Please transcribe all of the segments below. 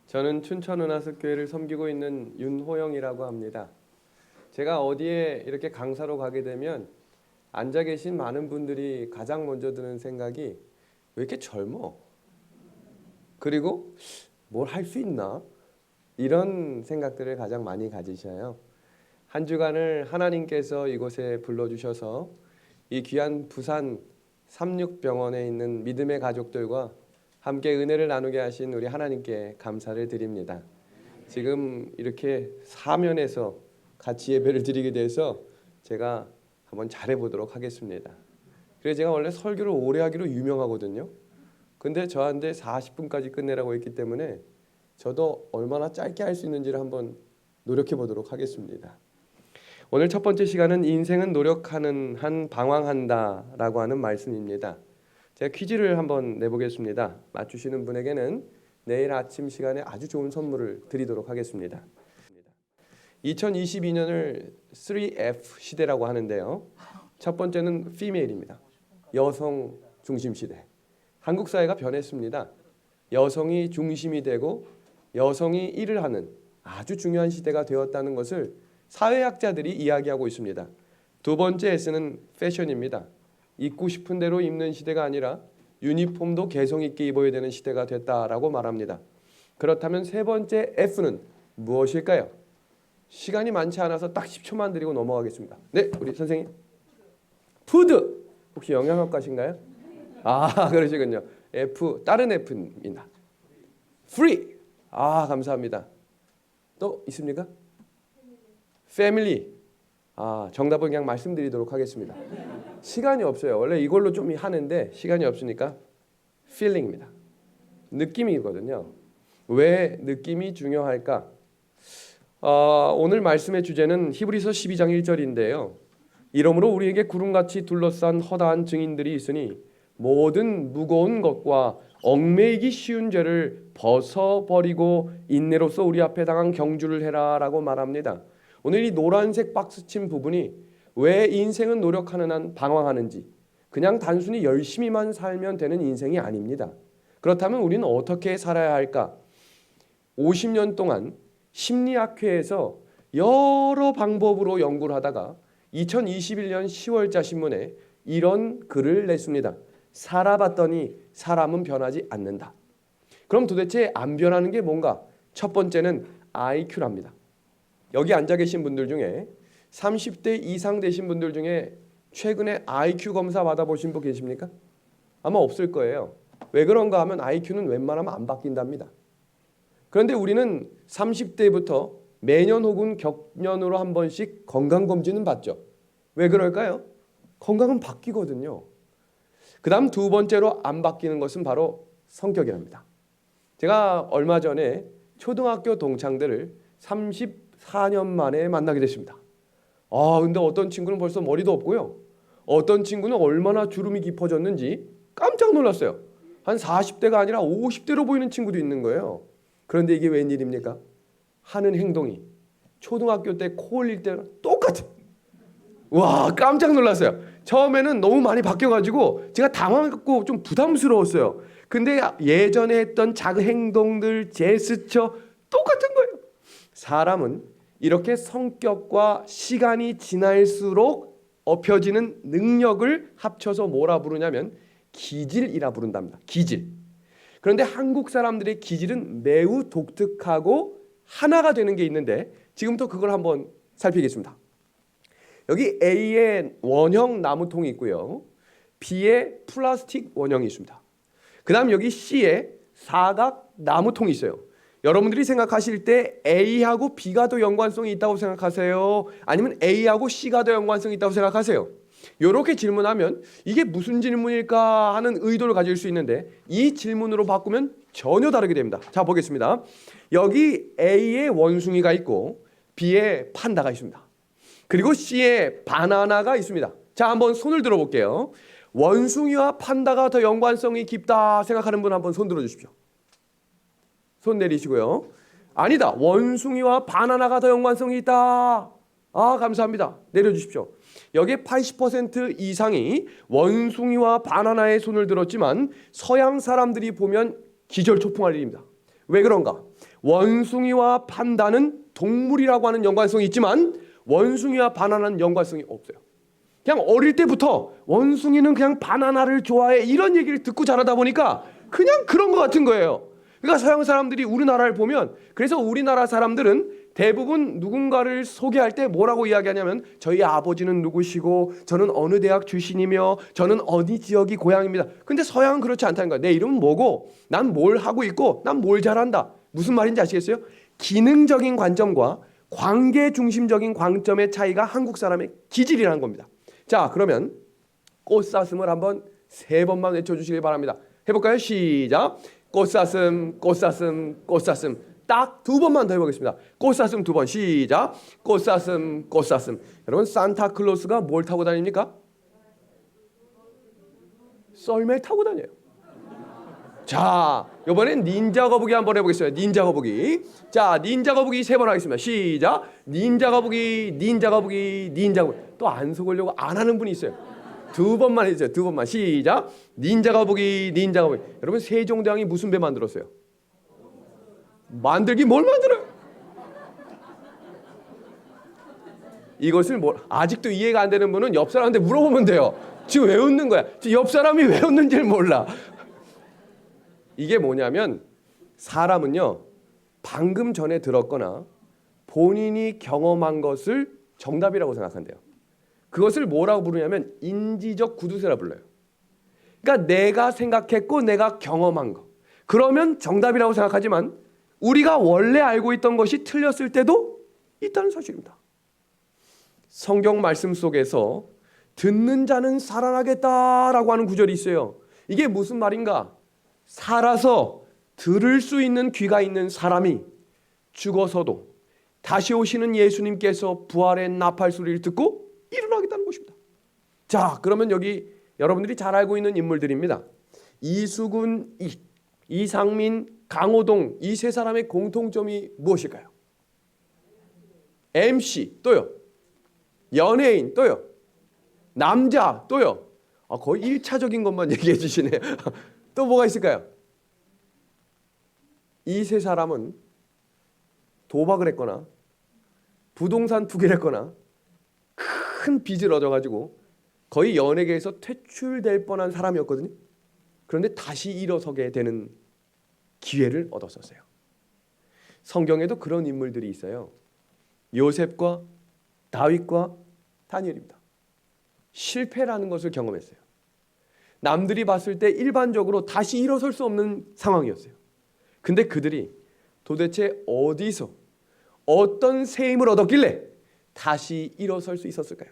저는 춘천은하숙교회를 섬기고 있는 윤호영이라고 합니다. 제가 어디에 이렇게 강사로 가게 되면 앉아 계신 많은 분들이 가장 먼저 드는 생각이 왜 이렇게 젊어? 그리고 뭘 할 수 있나? 이런 생각들을 가장 많이 가지셔요. 한 주간을 하나님께서 이곳에 불러주셔서 이 귀한 부산 삼육병원에 있는 믿음의 가족들과 함께 은혜를 나누게 하신 우리 하나님께 감사를 드립니다. 지금 이렇게 사면에서 같이 예배를 드리게 돼서 제가 한번 잘해보도록 하겠습니다. 그래서 제가 원래 설교를 오래 하기로 유명하거든요. 근데 저한테 40분까지 끝내라고 했기 때문에 저도 얼마나 짧게 할 수 있는지를 한번 노력해 보도록 하겠습니다. 오늘 첫 번째 시간은 인생은 노력하는 한 방황한다 라고 하는 말씀입니다. 제가 퀴즈를 한번 내보겠습니다. 맞추시는 분에게는 내일 아침 시간에 아주 좋은 선물을 드리도록 하겠습니다. 2022년을 3F 시대라고 하는데요. 첫 번째는 female입니다. 여성 중심 시대. 한국 사회가 변했습니다. 여성이 중심이 되고 여성이 일을 하는 아주 중요한 시대가 되었다는 것을 사회학자들이 이야기하고 있습니다. 두 번째 S는 패션입니다. 입고 싶은 대로 입는 시대가 아니라 유니폼도 개성 있게 입어야 되는 시대가 됐다라고 말합니다. 그렇다면 세 번째 F는 무엇일까요? 시간이 많지 않아서 딱 10초만 드리고 넘어가겠습니다. 네, 우리 선생님. 푸드. 혹시 영양학과신가요? 아, 그러시군요. F, 다른 F입니다. free. 아, 감사합니다. 또 있습니까? family. 아, 정답은 그냥 말씀드리도록 하겠습니다. 시간이 없어요. 원래 이걸로 좀 하는데 시간이 없으니까 feeling입니다. 느낌이거든요. 왜 느낌이 중요할까? 오늘 말씀의 주제는 히브리서 12장 1절인데요. 이러므로 우리에게 구름같이 둘러싼 허다한 증인들이 있으니 모든 무거운 것과 얽매이기 쉬운 죄를 벗어버리고 인내로서 우리 앞에 당한 경주를 해라 라고 말합니다. 오늘 이 노란색 박스 친 부분이 왜 인생은 노력하는 한 방황하는지, 그냥 단순히 열심히만 살면 되는 인생이 아닙니다. 그렇다면 우리는 어떻게 살아야 할까? 50년 동안 심리학회에서 여러 방법으로 연구를 하다가 2021년 10월자 신문에 이런 글을 냈습니다. 살아봤더니 사람은 변하지 않는다. 그럼 도대체 안 변하는 게 뭔가? 첫 번째는 IQ랍니다. 여기 앉아 계신 분들 중에 30대 이상 되신 분들 중에 최근에 IQ 검사 받아보신 분 계십니까? 아마 없을 거예요. 왜 그런가 하면 IQ는 웬만하면 안 바뀐답니다. 그런데 우리는 30대부터 매년 혹은 격년으로 한 번씩 건강검진은 받죠. 왜 그럴까요? 건강은 바뀌거든요. 그 다음 두 번째로 안 바뀌는 것은 바로 성격이랍니다. 제가 얼마 전에 초등학교 동창들을 34년 만에 만나게 됐습니다. 근데 어떤 친구는 벌써 머리도 없고요. 어떤 친구는 얼마나 주름이 깊어졌는지 깜짝 놀랐어요. 한 40대가 아니라 50대로 보이는 친구도 있는 거예요. 그런데 이게 웬일입니까? 하는 행동이 초등학교 때 코 올릴 때랑 똑같아. 와, 깜짝 놀랐어요. 처음에는 너무 많이 바뀌어가지고 제가 당황했고 좀 부담스러웠어요. 근데 예전에 했던 작은 행동들, 제스처 똑같은 거예요. 사람은 이렇게 성격과 시간이 지날수록 업혀지는 능력을 합쳐서 뭐라 부르냐면 기질이라 부른답니다. 기질. 그런데 한국 사람들의 기질은 매우 독특하고 하나가 되는 게 있는데 지금부터 그걸 한번 살피겠습니다. 여기 A의 원형 나무통이 있고요. B의 플라스틱 원형이 있습니다. 그 다음 여기 C의 사각 나무통이 있어요. 여러분들이 생각하실 때 A하고 B가 더 연관성이 있다고 생각하세요? 아니면 A하고 C가 더 연관성이 있다고 생각하세요? 이렇게 질문하면 이게 무슨 질문일까 하는 의도를 가질 수 있는데 이 질문으로 바꾸면 전혀 다르게 됩니다. 자, 보겠습니다. 여기 A의 원숭이가 있고 B의 판다가 있습니다. 그리고 C의 바나나가 있습니다. 자, 한번 손을 들어볼게요. 원숭이와 판다가 더 연관성이 깊다 생각하는 분 한번 손 들어주십시오. 손 내리시고요. 아니다. 원숭이와 바나나가 더 연관성이 있다. 감사합니다. 내려주십시오. 여기에 80% 이상이 원숭이와 바나나의 손을 들었지만 서양 사람들이 보면 기절초풍할 일입니다. 왜 그런가? 원숭이와 판다는 동물이라고 하는 연관성이 있지만 원숭이와 바나나는 연관성이 없어요. 그냥 어릴 때부터 원숭이는 그냥 바나나를 좋아해 이런 얘기를 듣고 자라다 보니까 그냥 그런 것 같은 거예요. 그러니까 서양 사람들이 우리나라를 보면, 그래서 우리나라 사람들은 대부분 누군가를 소개할 때 뭐라고 이야기하냐면 저희 아버지는 누구시고 저는 어느 대학 출신이며 저는 어디 지역이 고향입니다. 근데 서양은 그렇지 않다는 거야. 내 이름은 뭐고 난 뭘 하고 있고 난 뭘 잘한다. 무슨 말인지 아시겠어요? 기능적인 관점과 관계 중심적인 관점의 차이가 한국 사람의 기질이라는 겁니다. 자, 그러면 꽃사슴을 한번 3번만 외쳐주시기 바랍니다. 해볼까요? 시작. 꽃사슴, 꽃사슴, 꽃사슴. 딱 2번만 더 해보겠습니다. 꽃사슴 2번. 시작. 꽃사슴, 꽃사슴. 여러분, 산타클로스가 뭘 타고 다닙니까? 썰매 타고 다녀요. 자, 이번엔 닌자 거북이 한번 해보겠습니다. 닌자 거북이. 자, 닌자 거북이 3번 하겠습니다. 시작. 닌자 거북이, 닌자 거북이, 닌자 거북이. 또 안 속으려고 안 하는 분이 있어요. 2번만 해주세요. 2번만. 시작. 닌자 거북이, 닌자 거북이. 여러분, 세종대왕이 무슨 배 만들었어요? 만들기 뭘 만들어요? 이것을 아직도 이해가 안 되는 분은 옆 사람한테 물어보면 돼요. 지금 왜 웃는 거야? 지금 옆 사람이 왜 웃는지를 몰라. 이게 뭐냐면 사람은요, 방금 전에 들었거나 본인이 경험한 것을 정답이라고 생각한대요. 그것을 뭐라고 부르냐면 인지적 구두쇠라 불러요. 그러니까 내가 생각했고 내가 경험한 거, 그러면 정답이라고 생각하지만 우리가 원래 알고 있던 것이 틀렸을 때도 있다는 사실입니다. 성경 말씀 속에서 듣는 자는 살아나겠다라고 하는 구절이 있어요. 이게 무슨 말인가? 살아서 들을 수 있는 귀가 있는 사람이 죽어서도 다시 오시는 예수님께서 부활의 나팔 소리를 듣고 일어나겠다는 것입니다. 자, 그러면 여기 여러분들이 잘 알고 있는 인물들입니다. 이수근, 이상민, 강호동, 이 3사람의 공통점이 무엇일까요? MC, 또요. 연예인, 또요. 남자, 또요. 거의 1차적인 것만 얘기해 주시네요. 또 뭐가 있을까요? 이 3사람은 도박을 했거나 부동산 투기를 했거나 큰 빚을 얻어가지고 거의 연예계에서 퇴출될 뻔한 사람이었거든요. 그런데 다시 일어서게 되는 기회를 얻었었어요. 성경에도 그런 인물들이 있어요. 요셉과 다윗과 다니엘입니다. 실패라는 것을 경험했어요. 남들이 봤을 때 일반적으로 다시 일어설 수 없는 상황이었어요. 근데 그들이 도대체 어디서 어떤 새 힘을 얻었길래 다시 일어설 수 있었을까요?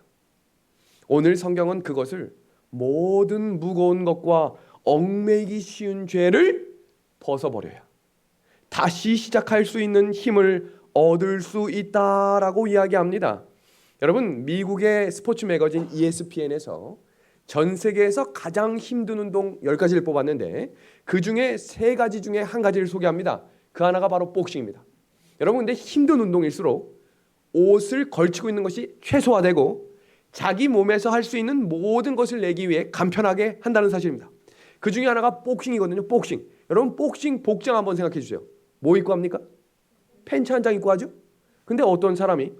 오늘 성경은 그것을 모든 무거운 것과 얽매이기 쉬운 죄를 벗어버려야 다시 시작할 수 있는 힘을 얻을 수 있다라고 이야기합니다. 여러분, 미국의 스포츠 매거진 ESPN에서 전 세계에서 가장 힘든 운동 10가지를 뽑았는데 그 중에 3가지 중에 한 가지를 소개합니다. 그 하나가 바로 복싱입니다. 여러분, 근데 힘든 운동일수록 옷을 걸치고 있는 것이 최소화되고 자기 몸에서 할 수 있는 모든 것을 내기 위해 간편하게 한다는 사실입니다. 그 중에 하나가 복싱이거든요. 복싱. 여러분, 복싱 복장 한번 생각해 주세요. 뭐 입고 합니까? 팬츠 한 장 입고 하죠. 근데 어떤 사람이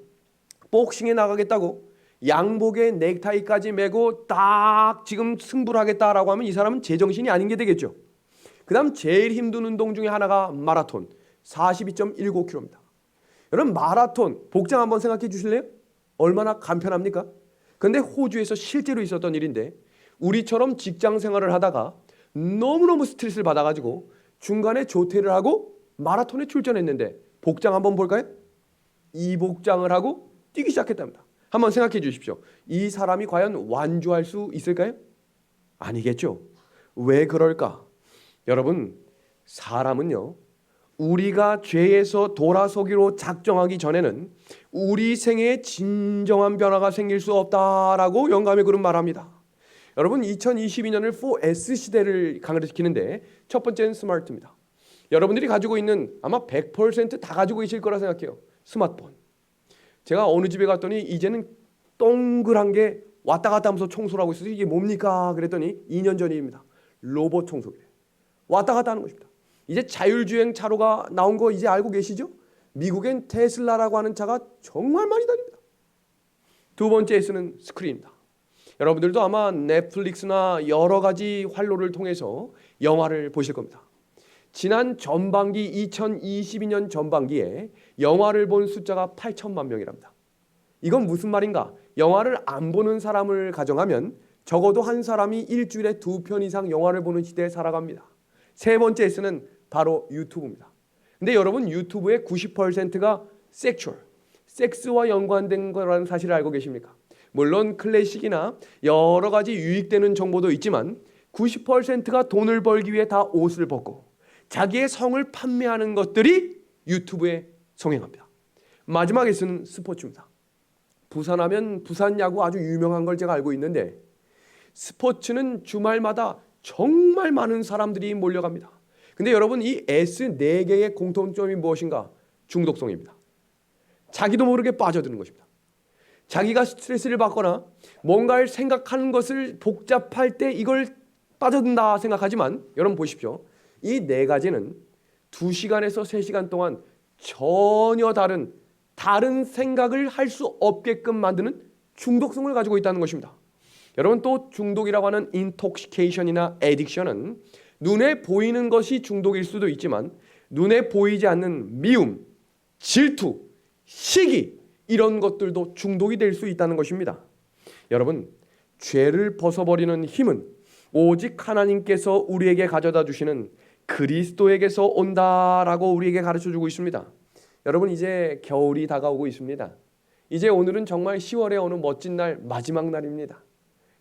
복싱에 나가겠다고 양복에 넥타이까지 메고 딱 지금 승부를 하겠다라고 하면 이 사람은 제정신이 아닌 게 되겠죠. 그 다음 제일 힘든 운동 중에 하나가 마라톤 42.19km입니다. 여러분, 마라톤 복장 한번 생각해 주실래요? 얼마나 간편합니까? 그런데 호주에서 실제로 있었던 일인데 우리처럼 직장 생활을 하다가 너무너무 스트레스를 받아가지고 중간에 조퇴를 하고 마라톤에 출전했는데 복장 한번 볼까요? 이 복장을 하고 뛰기 시작했답니다. 한번 생각해 주십시오. 이 사람이 과연 완주할 수 있을까요? 아니겠죠. 왜 그럴까? 여러분, 사람은요, 우리가 죄에서 돌아서기로 작정하기 전에는 우리 생애에 진정한 변화가 생길 수 없다라고 영감의 그룹 말합니다. 여러분, 2022년을 4S 시대를 강조시키는데 첫 번째는 스마트입니다. 여러분들이 가지고 있는 아마 100%다 가지고 계실 거라 생각해요. 스마트폰. 제가 어느 집에 갔더니 이제는 동그란 게 왔다 갔다 하면서 청소를 하고 있어서 이게 뭡니까? 그랬더니 2년 전 일입니다. 로봇 청소기예요. 왔다 갔다 하는 것입니다. 이제 자율주행 차로가 나온 거 이제 알고 계시죠? 미국엔 테슬라라고 하는 차가 정말 많이 다닙니다. 두 번째 S는 스크린입니다. 여러분들도 아마 넷플릭스나 여러 가지 활로를 통해서 영화를 보실 겁니다. 지난 전반기 2022년 전반기에 영화를 본 숫자가 8천만 명이랍니다. 이건 무슨 말인가? 영화를 안 보는 사람을 가정하면 적어도 한 사람이 일주일에 2편 이상 영화를 보는 시대에 살아갑니다. 세 번째 S는 바로 유튜브입니다. 근데 여러분 유튜브의 90%가 섹스와 연관된 거라는 사실을 알고 계십니까? 물론 클래식이나 여러 가지 유익되는 정보도 있지만 90%가 돈을 벌기 위해 다 옷을 벗고 자기의 성을 판매하는 것들이 유튜브에 성행합니다. 마지막 S는 스포츠입니다. 부산하면 부산 야구 아주 유명한 걸 제가 알고 있는데 스포츠는 주말마다 정말 많은 사람들이 몰려갑니다. 근데 여러분 이 S 4개의 공통점이 무엇인가? 중독성입니다. 자기도 모르게 빠져드는 것입니다. 자기가 스트레스를 받거나 뭔가를 생각하는 것을 복잡할 때 이걸 빠져든다 생각하지만 여러분 보십시오. 이 4가지는 2시간에서 3시간 동안 전혀 다른 생각을 할 수 없게끔 만드는 중독성을 가지고 있다는 것입니다. 여러분 또 중독이라고 하는 인톡시케이션이나 에딕션은 눈에 보이는 것이 중독일 수도 있지만 눈에 보이지 않는 미움, 질투, 시기 이런 것들도 중독이 될 수 있다는 것입니다. 여러분 죄를 벗어버리는 힘은 오직 하나님께서 우리에게 가져다 주시는 그리스도에게서 온다라고 우리에게 가르쳐주고 있습니다. 여러분 이제 겨울이 다가오고 있습니다. 이제 오늘은 정말 10월의 어느 멋진 날 마지막 날입니다.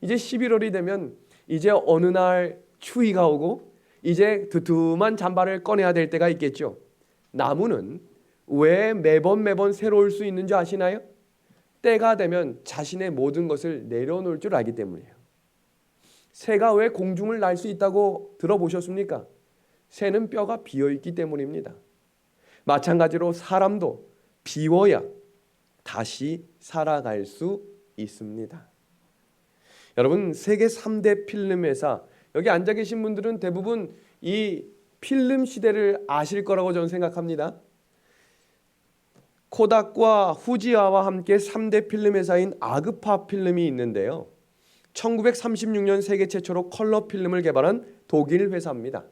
이제 11월이 되면 이제 어느 날 추위가 오고 이제 두툼한 잠바를 꺼내야 될 때가 있겠죠. 나무는 왜 매번 새로울 수 있는지 아시나요? 때가 되면 자신의 모든 것을 내려놓을 줄 알기 때문이에요. 새가 왜 공중을 날 수 있다고 들어보셨습니까? 새는 뼈가 비어있기 때문입니다. 마찬가지로 사람도 비워야 다시 살아갈 수 있습니다. 여러분 세계 3대 필름 회사 여기 앉아 계신 분들은 대부분 이 필름 시대를 아실 거라고 저는 생각합니다. 코닥과 후지와와 함께 3대 필름 회사인 아그파 필름이 있는데요. 1936년 세계 최초로 컬러 필름을 개발한 독일 회사입니다.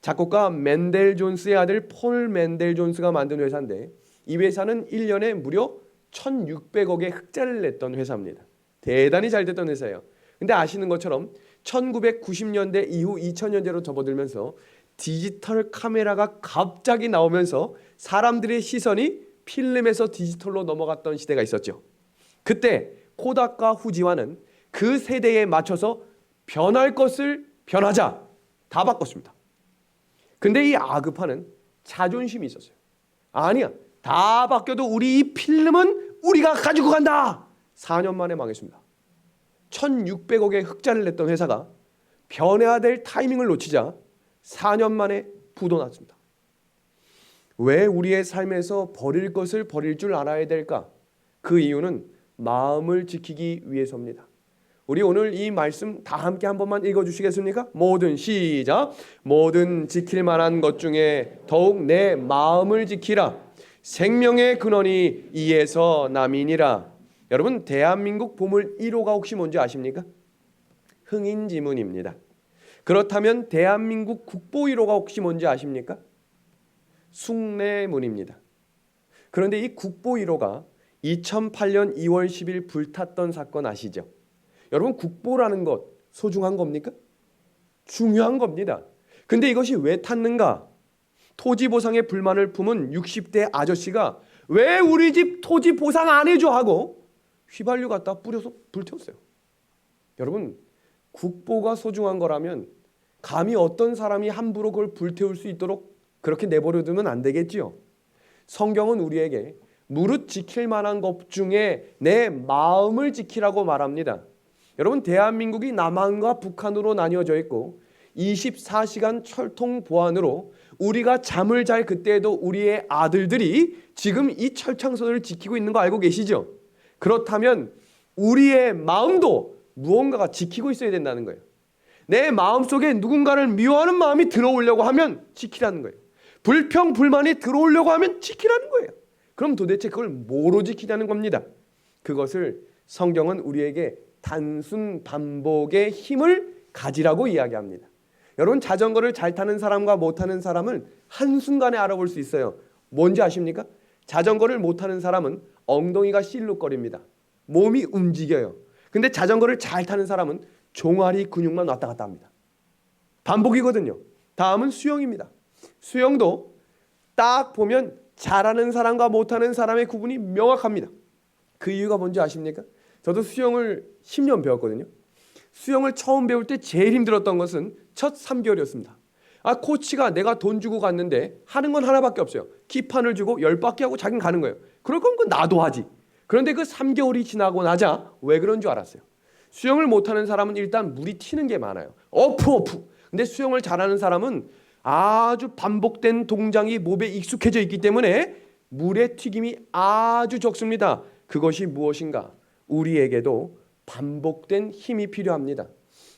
작곡가 맨델 존스의 아들 폴 맨델 존스가 만든 회사인데 이 회사는 1년에 무려 1600억의 흑자를 냈던 회사입니다. 대단히 잘 됐던 회사예요. 근데 아시는 것처럼 1990년대 이후 2000년대로 접어들면서 디지털 카메라가 갑자기 나오면서 사람들의 시선이 필름에서 디지털로 넘어갔던 시대가 있었죠. 그때 코닥과 후지와는 그 세대에 맞춰서 변할 것을 변하자 다 바꿨습니다. 근데 이 아그파는 자존심이 있었어요. 아니야, 다 바뀌어도 우리 이 필름은 우리가 가지고 간다. 4년 만에 망했습니다. 1600억의 흑자를 냈던 회사가 변해야 될 타이밍을 놓치자 4년 만에 부도났습니다. 왜 우리의 삶에서 버릴 것을 버릴 줄 알아야 될까? 그 이유는 마음을 지키기 위해서입니다. 우리 오늘 이 말씀 다 함께 한 번만 읽어주시겠습니까? 모든 시작. 모든 지킬 만한 것 중에 더욱 내 마음을 지키라. 생명의 근원이 이에서 남이니라. 여러분 대한민국 보물 1호가 혹시 뭔지 아십니까? 흥인지문입니다. 그렇다면 대한민국 국보 1호가 혹시 뭔지 아십니까? 숭례문입니다. 그런데 이 국보 1호가 2008년 2월 10일 불탔던 사건 아시죠? 여러분 국보라는 것 소중한 겁니까? 중요한 겁니다. 근데 이것이 왜 탔는가? 토지 보상에 불만을 품은 60대 아저씨가 왜 우리 집 토지 보상 안 해줘 하고 휘발유 갖다 뿌려서 불태웠어요. 여러분 국보가 소중한 거라면 감히 어떤 사람이 함부로 그걸 불태울 수 있도록 그렇게 내버려 두면 안 되겠지요. 성경은 우리에게 무릇 지킬 만한 것 중에 내 마음을 지키라고 말합니다. 여러분 대한민국이 남한과 북한으로 나뉘어져 있고 24시간 철통 보안으로 우리가 잠을 잘 그때에도 우리의 아들들이 지금 이 철창선을 지키고 있는 거 알고 계시죠? 그렇다면 우리의 마음도 무언가가 지키고 있어야 된다는 거예요. 내 마음속에 누군가를 미워하는 마음이 들어오려고 하면 지키라는 거예요. 불평, 불만이 들어오려고 하면 지키라는 거예요. 그럼 도대체 그걸 뭐로 지키냐는 겁니다. 그것을 성경은 우리에게 단순 반복의 힘을 가지라고 이야기합니다. 여러분, 자전거를 잘 타는 사람과 못 타는 사람은 한순간에 알아볼 수 있어요. 뭔지 아십니까? 자전거를 못 타는 사람은 엉덩이가 실룩거립니다. 몸이 움직여요. 근데 자전거를 잘 타는 사람은 종아리 근육만 왔다 갔다 합니다. 반복이거든요. 다음은 수영입니다. 수영도 딱 보면 잘하는 사람과 못하는 사람의 구분이 명확합니다. 그 이유가 뭔지 아십니까? 저도 수영을 10년 배웠거든요. 수영을 처음 배울 때 제일 힘들었던 것은 첫 3개월이었습니다. 코치가 내가 돈 주고 갔는데 하는 건 하나밖에 없어요. 기판을 주고 열받게 하고 자기는 가는 거예요. 그럴 거면 그건 나도 하지. 그런데 그 3개월이 지나고 나자 왜 그런 줄 알았어요. 수영을 못하는 사람은 일단 물이 튀는 게 많아요. 어프. 근데 수영을 잘하는 사람은 아주 반복된 동작이 몸에 익숙해져 있기 때문에 물의 튀김이 아주 적습니다. 그것이 무엇인가? 우리에게도 반복된 힘이 필요합니다.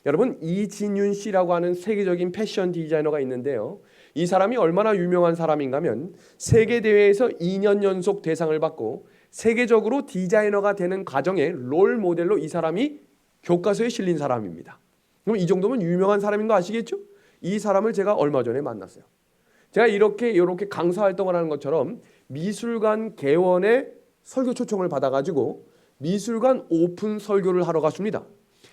여러분, 이진윤 씨라고 하는 세계적인 패션 디자이너가 있는데요. 이 사람이 얼마나 유명한 사람인가 하면 세계대회에서 2년 연속 대상을 받고 세계적으로 디자이너가 되는 과정의 롤 모델로 이 사람이 교과서에 실린 사람입니다. 그럼 이 정도면 유명한 사람인 거 아시겠죠? 이 사람을 제가 얼마 전에 만났어요. 제가 이렇게 강사 활동을 하는 것처럼 미술관 개원에 설교 초청을 받아가지고 미술관 오픈 설교를 하러 갔습니다.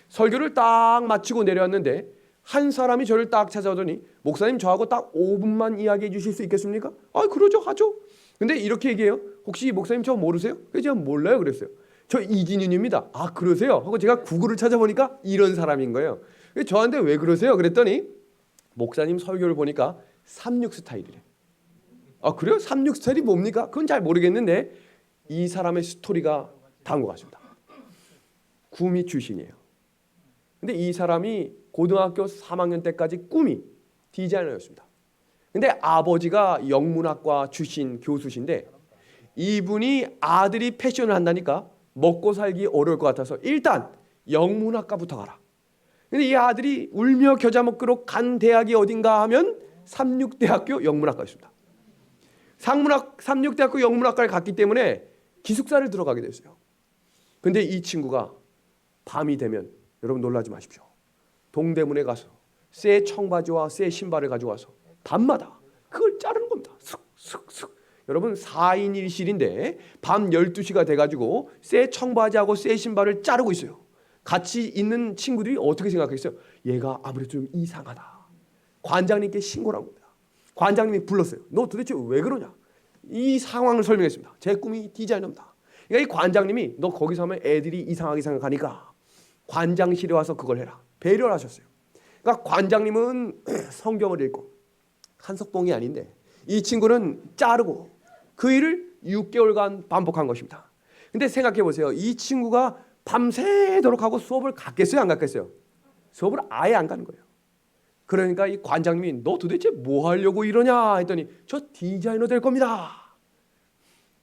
설교를 딱 마치고 내려왔는데 한 사람이 저를 딱 찾아오더니 목사님 저하고 딱 5분만 이야기해 주실 수 있겠습니까? 그러죠, 하죠. 근데 이렇게 얘기해요. 혹시 목사님 저 모르세요? 그래서 제가 몰라요 그랬어요. 저 이진윤입니다. 그러세요? 하고 제가 구글을 찾아보니까 이런 사람인 거예요. 저한테 왜 그러세요? 그랬더니 목사님 설교를 보니까 36 스타일이래. 그래요? 36 스타일이 뭡니까? 그건 잘 모르겠는데 이 사람의 스토리가 다음 것 같습니다. 구미 출신이에요. 근데 이 사람이 고등학교 3학년 때까지 꿈이 디자이너였습니다. 근데 아버지가 영문학과 출신 교수신데 이분이 아들이 패션을 한다니까 먹고 살기 어려울 것 같아서 일단 영문학과부터 가라. 근데 이 아들이 울며 겨자 먹기로 간 대학이 어딘가 하면 삼육대학교 영문학과였습니다. 삼육대학교 영문학과를 갔기 때문에 기숙사를 들어가게 됐어요. 근데 이 친구가 밤이 되면 여러분 놀라지 마십시오. 동대문에 가서 새 청바지와 새 신발을 가져와서 밤마다 그걸 자르는 겁니다. 슥슥슥. 여러분 4인 1실인데 밤 12시가 돼가지고 새 청바지하고 새 신발을 자르고 있어요. 같이 있는 친구들이 어떻게 생각했어요? 얘가 아무래도 좀 이상하다. 관장님께 신고를 한 겁니다. 관장님이 불렀어요. 너 도대체 왜 그러냐? 이 상황을 설명했습니다. 제 꿈이 디자이너입니다. 그러니까 이 관장님이 너 거기서 하면 애들이 이상하게 생각하니까 관장실에 와서 그걸 해라. 배려를 하셨어요. 그러니까 관장님은 성경을 읽고 한석봉이 아닌데 이 친구는 자르고 그 일을 6개월간 반복한 것입니다. 근데 생각해 보세요. 이 친구가 밤새도록 하고 수업을 갔겠어요? 안 갔겠어요? 수업을 아예 안 가는 거예요. 그러니까 이 관장님이 너 도대체 뭐 하려고 이러냐 했더니 저 디자이너 될 겁니다.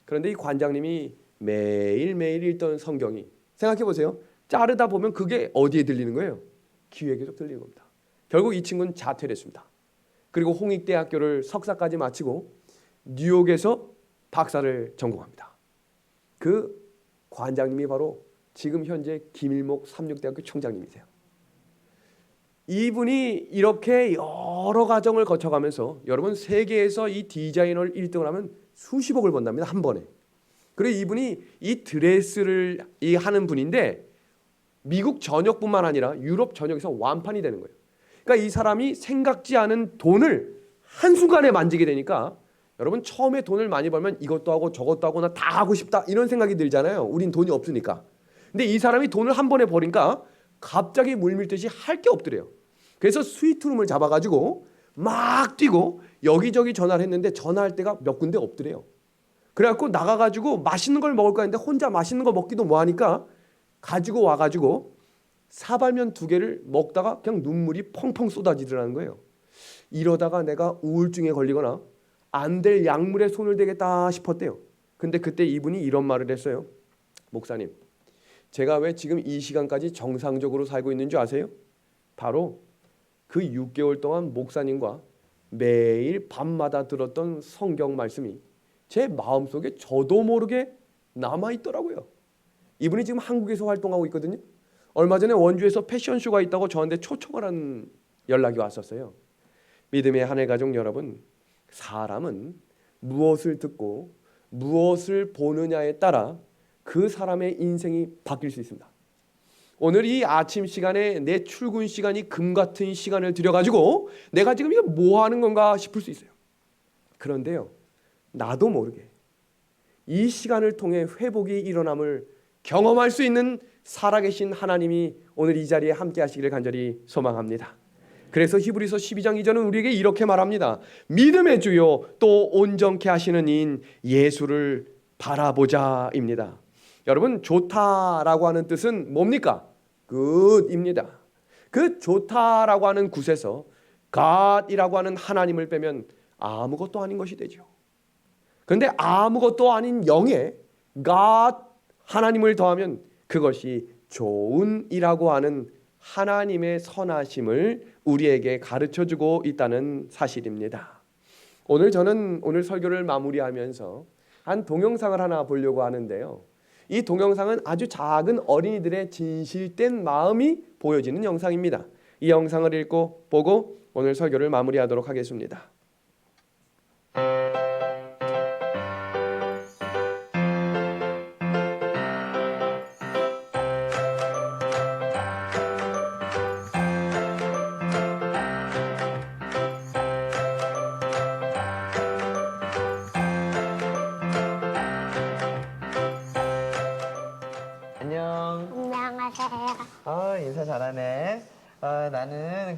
그런데 이 관장님이 매일매일 읽던 성경이 생각해 보세요. 자르다 보면 그게 어디에 들리는 거예요? 귀에 계속 들리는 겁니다. 결국 이 친구는 자퇴를 했습니다. 그리고 홍익대학교를 석사까지 마치고 뉴욕에서 박사를 전공합니다. 그 관장님이 바로 지금 현재 김일목 삼육대학교 총장님이세요. 이분이 이렇게 여러 과정을 거쳐가면서 여러분 세계에서 이 디자이너를 1등을 하면 수십억을 번답니다. 한 번에. 그리고 이분이 이 드레스를 하는 분인데 미국 전역뿐만 아니라 유럽 전역에서 완판이 되는 거예요. 그러니까 이 사람이 생각지 않은 돈을 한순간에 만지게 되니까 여러분 처음에 돈을 많이 벌면 이것도 하고 저것도 하고 나 다 하고 싶다 이런 생각이 들잖아요. 우린 돈이 없으니까. 근데 이 사람이 돈을 한 번에 버니까 갑자기 물밀듯이 할 게 없더래요. 그래서 스위트룸을 잡아가지고 막 뛰고 여기저기 전화를 했는데 전화할 데가 몇 군데 없더래요. 그래갖고 나가가지고 맛있는 걸 먹을까 했는데 혼자 맛있는 거 먹기도 뭐하니까 가지고 와가지고 사발면 2개를 먹다가 그냥 눈물이 펑펑 쏟아지더라는 거예요. 이러다가 내가 우울증에 걸리거나 안 될 약물에 손을 대겠다 싶었대요. 근데 그때 이분이 이런 말을 했어요. 목사님, 제가 왜 지금 이 시간까지 정상적으로 살고 있는 줄 아세요? 바로 그 6개월 동안 목사님과 매일 밤마다 들었던 성경 말씀이 제 마음속에 저도 모르게 남아있더라고요. 이분이 지금 한국에서 활동하고 있거든요. 얼마 전에 원주에서 패션쇼가 있다고 저한테 초청을 한 연락이 왔었어요. 믿음의 하늘 가족 여러분, 사람은 무엇을 듣고 무엇을 보느냐에 따라 그 사람의 인생이 바뀔 수 있습니다. 오늘 이 아침 시간에 내 출근 시간이 금 같은 시간을 들여가지고 내가 지금 이거 뭐 하는 건가 싶을 수 있어요. 그런데요, 나도 모르게 이 시간을 통해 회복이 일어남을 경험할 수 있는 살아계신 하나님이 오늘 이 자리에 함께 하시기를 간절히 소망합니다. 그래서 히브리서 12장 2절은 우리에게 이렇게 말합니다. 믿음의 주요 또 온전케 하시는 이인 예수를 바라보자입니다. 여러분, 좋다라고 하는 뜻은 뭡니까? good입니다. 그 좋다라고 하는 굿에서 God이라고 하는 하나님을 빼면 아무것도 아닌 것이 되죠. 그런데 아무것도 아닌 영에 God 하나님을 더하면 그것이 좋은이라고 하는 하나님의 선하심을 우리에게 가르쳐주고 있다는 사실입니다. 저는 오늘 설교를 마무리하면서 한 동영상을 하나 보려고 하는데요. 이 동영상은 아주 작은 어린이들의 진실된 마음이 보여지는 영상입니다. 이 영상을 읽고 보고 오늘 설교를 마무리하도록 하겠습니다. 안녕하세요. 인사 잘하네. 나는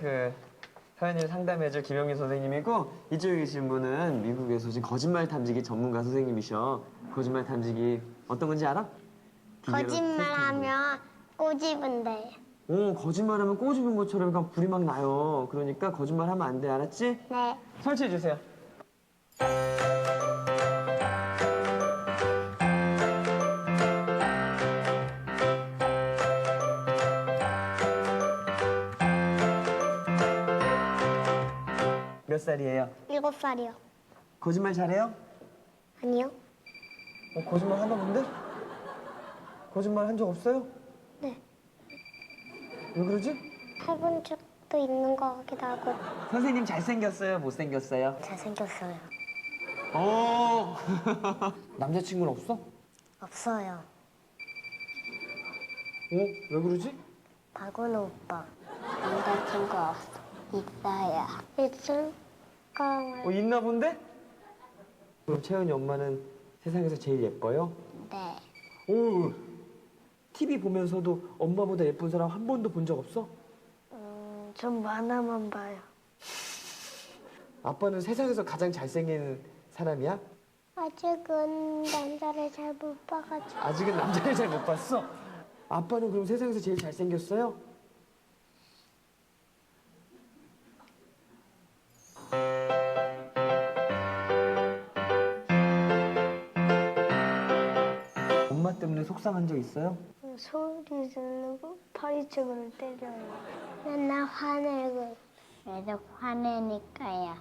서현이를 상담해줄 김영민 선생님이고, 이쪽에 계신 분은 미국에서 지금 거짓말 탐지기 전문가 선생님이셔. 거짓말 탐지기 어떤 건지 알아? 거짓말하면 꼬집은데. 거짓말하면 꼬집은 것처럼 그냥 불이 막 나요. 그러니까 거짓말하면 안 돼, 알았지? 네. 설치해주세요. 몇 살이에요? 7살이요. 거짓말 잘해요? 아니요. 거짓말 하나 본데? 거짓말 한 적 없어요? 네. 왜 그러지? 해본 적도 있는 것 같기도 하고. 선생님 잘생겼어요? 못생겼어요? 잘생겼어요. 남자친구는 없어? 없어요. 왜 그러지? 박은호 오빠. 남자친구 없어. 있어요. 있을까? 있나 본데? 그럼 채연이 엄마는 세상에서 제일 예뻐요? 네. TV 보면서도 엄마보다 예쁜 사람 한 번도 본 적 없어? 전 만화만 봐요. 아빠는 세상에서 가장 잘생긴 사람이야? 아직은 남자를 잘 못 봐가지고. 아직은 남자를 잘 못 봤어? 아빠는 그럼 세상에서 제일 잘생겼어요? 엄마 때문에 속상한 적 있어요? 소리 지르고 파리채로 때려요. 맨날 화내고. 계속 화내니까요.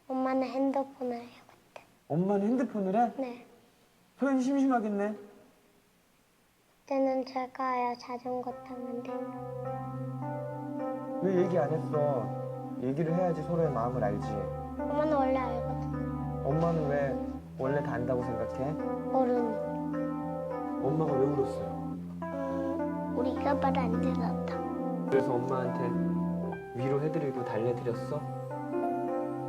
엄마는 핸드폰을 해요, 그때. 엄마는 핸드폰을 해? 네. 소연이 심심하겠네. 그때는 제가 자전거 타면 돼요. 왜 얘기 안 했어? 얘기를 해야지 서로의 마음을 알지. 엄마는 원래 알거든. 엄마는 왜 원래 다 안다고 생각해? 어른이. 엄마가 왜 울었어요? 우리가 말 안 들었다. 그래서 엄마한테 위로해드리고 달래드렸어?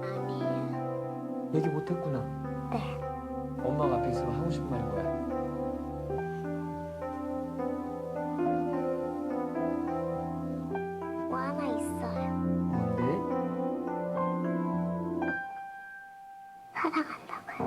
아니에요. 얘기 못했구나. 네. 엄마가 앞에 있으면 하고 싶은 말이 뭐야? 뭐 하나 있어요. 뭔데? 사랑한다고요.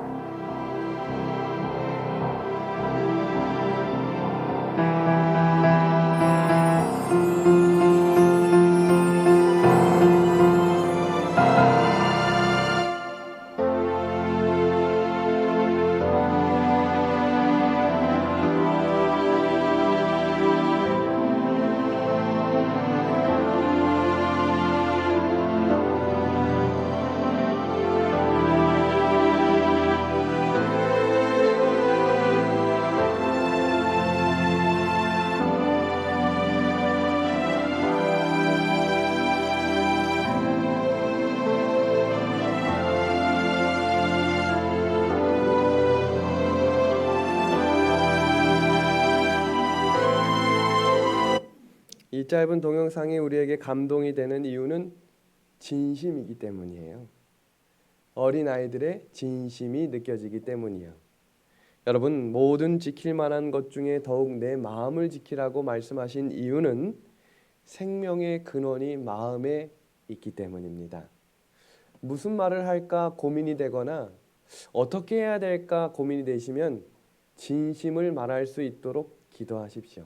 짧은 동영상이 우리에게 감동이 되는 이유는 진심이기 때문이에요. 어린아이들의 진심이 느껴지기 때문이에요. 여러분, 모든 지킬 만한 것 중에 더욱 내 마음을 지키라고 말씀하신 이유는 생명의 근원이 마음에 있기 때문입니다. 무슨 말을 할까 고민이 되거나 어떻게 해야 될까 고민이 되시면 진심을 말할 수 있도록 기도하십시오.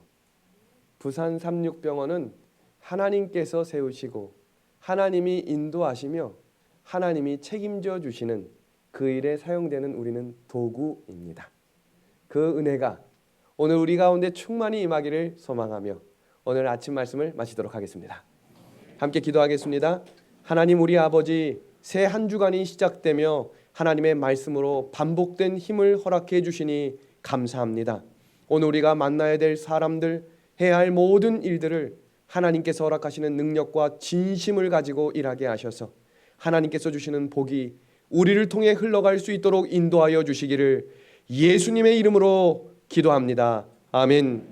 부산 삼육병원은 하나님께서 세우시고 하나님이 인도하시며 하나님이 책임져 주시는 그 일에 사용되는 우리는 도구입니다. 그 은혜가 오늘 우리 가운데 충만히 임하기를 소망하며 오늘 아침 말씀을 마치도록 하겠습니다. 함께 기도하겠습니다. 하나님, 우리 아버지, 새 한 주간이 시작되며 하나님의 말씀으로 반복된 힘을 허락해 주시니 감사합니다. 오늘 우리가 만나야 될 사람들, 해야 할 모든 일들을 하나님께서 허락하시는 능력과 진심을 가지고 일하게 하셔서 하나님께서 주시는 복이 우리를 통해 흘러갈 수 있도록 인도하여 주시기를 예수님의 이름으로 기도합니다. 아멘.